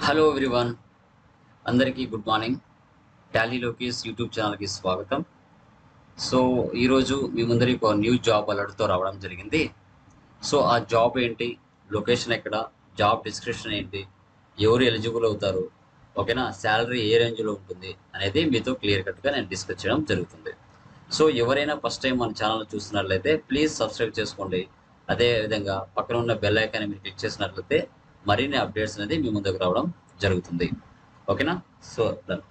Hello everyone, అందరికీ good morning. Tally Lokesh YouTube ఛానల్కి స్వాగతం. సో ఈరోజు మీ ముందరికి ఒక న్యూ జాబ్ అలర్ట్తో రావడం జరిగింది. సో ఆ జాబ్ ఏంటి, లొకేషన్ ఎక్కడ, జాబ్ డిస్క్రిప్షన్ ఏంటి, ఎవరు ఎలిజిబుల్ అవుతారు, ఓకేనా, శాలరీ ఏ రేంజ్లో ఉంటుంది అనేది మీతో క్లియర్ కట్గా నేను డిస్కస్ చేయడం జరుగుతుంది. సో ఎవరైనా ఫస్ట్ టైం మన ఛానల్ చూస్తున్నట్లయితే ప్లీజ్ సబ్స్క్రైబ్ చేసుకోండి. అదేవిధంగా పక్కన ఉన్న బెల్ ఐకాన్ని మీరు క్లిక్ చేసినట్లయితే మరిన్ని అప్డేట్స్ అనేది మీ ముందుకు రావడం జరుగుతుంది. ఓకేనా. So done.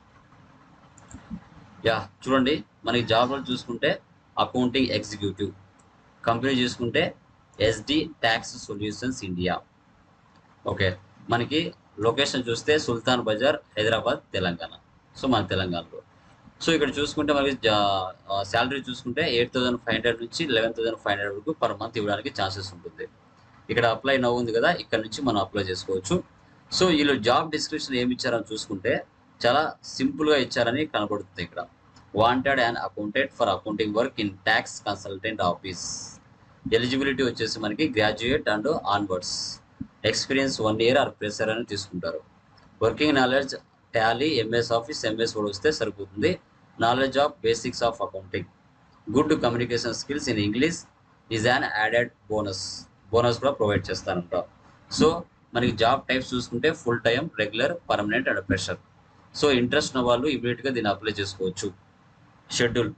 చూడండి, మనకి జాబ్లో చూసుకుంటే అకౌంటింగ్ ఎగ్జిక్యూటివ్, కంపెనీ చూసుకుంటే SD tax solutions India. Okay, మనకి లొకేషన్ చూస్తే సుల్తాన్ బజార్, హైదరాబాద్, తెలంగాణ. సో మన తెలంగాణలో. సో ఇక్కడ చూసుకుంటే మనకి శాలరీ చూసుకుంటే 8,500 నుంచి 11,500 వరకు పర్ మంత్ ఇవ్వడానికి ఛాన్సెస్ ఉంటుంది. ఇక్కడ అప్లై నవ్వు ఉంది కదా, ఇక్కడ నుంచి మనం అప్లై చేసుకోవచ్చు. సో వీళ్ళు జాబ్ డిస్క్రిప్షన్ ఏమి ఇచ్చారని చూసుకుంటే చాలా సింపుల్గా ఇచ్చారని కనబడుతుంది. ఇక్కడ wanted and accountant for accounting work in tax consultant office. Eligibility వచ్చేసి మనకి graduate and onwards, experience 1 year or fresher అని తీసుకుంటారు. Working knowledge Tally, MS office, MS Word వస్తే సరిపోతుంది. Knowledge of basics of accounting, good communication skills in English is an added bonus కూడా provide చేస్తారంట. So మనకి job types చూసుకుంటే full time, regular, permanent and fresher. So interest ఉన్న వాళ్ళు ఇమీడియట్గా దీన్ని అప్లై చేసుకోవచ్చు. షెడ్యూల్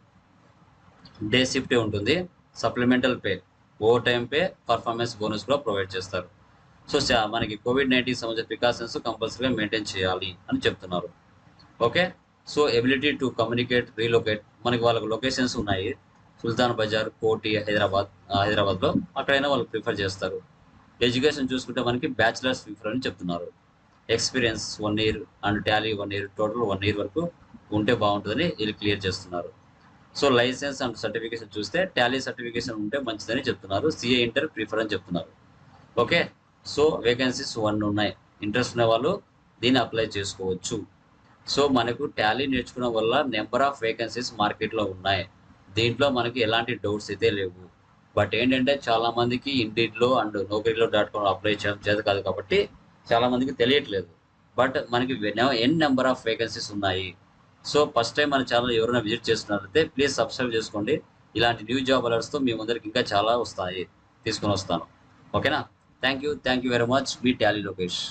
డే షిఫ్టే ఉంటుంది. Supplemental pay, over time pay, performance bonus కూడా ప్రొవైడ్ చేస్తారు. సో మనకి COVID-19 సంబంధించిన ప్రికాషన్స్ కంపల్సరీగా మెయింటైన్ చేయాలి అని చెప్తున్నారు. Okay. So ability to communicate, relocate, మనకి వాళ్ళకి లొకేషన్స్ ఉన్నాయి. సుల్తాన్ బజార్, కోటి, హైదరాబాద్లో అక్కడైనా వాళ్ళు ప్రిఫర్ చేస్తారు. ఎడ్యుకేషన్ చూసుకుంటే మనకి బ్యాచిలర్స్ ప్రిఫర్ అని చెప్తున్నారు. Experience 1 year and Tally 1 year, total 1 year వరకు ఉంటే బాగుంటుందని వీళ్ళు క్లియర్ చేస్తున్నారు. సో లైసెన్స్ అండ్ సర్టిఫికేషన్ చూస్తే టాలీ సర్టిఫికేషన్ ఉంటే మంచిదని చెప్తున్నారు. సిఏ ఇంటర్ ప్రిఫర్ అని చెప్తున్నారు. ఓకే. సో వేకెన్సీస్ 1 ఉన్నాయి. ఇంట్రెస్ట్ ఉన్న వాళ్ళు దీన్ని అప్లై చేసుకోవచ్చు. సో మనకు టాలీ నేర్చుకోవడం వల్ల నెంబర్ ఆఫ్ వేకెన్సీస్ మార్కెట్లో ఉన్నాయి. దీంట్లో మనకి ఎలాంటి డౌట్స్ అయితే లేవు. బట్ ఏంటంటే చాలామందికి ఇండిడ్లో అండ్ naukri.com అప్లై చేయడం చేత కాదు కాబట్టి చాలామందికి తెలియట్లేదు. బట్ మనకి నెంబర్ ఆఫ్ వేకెన్సీస్ ఉన్నాయి. సో ఫస్ట్ టైం మన ఛానల్ ఎవరైనా విజిట్ చేస్తున్నట్లయితే ప్లీజ్ సబ్స్క్రైబ్ చేసుకోండి. ఇలాంటి న్యూ జాబ్ అలర్ట్స్తో మీ ముందరికి ఇంకా చాలా తీసుకొని వస్తాను. ఓకేనా. Thank you very much. Me Tally Lokesh.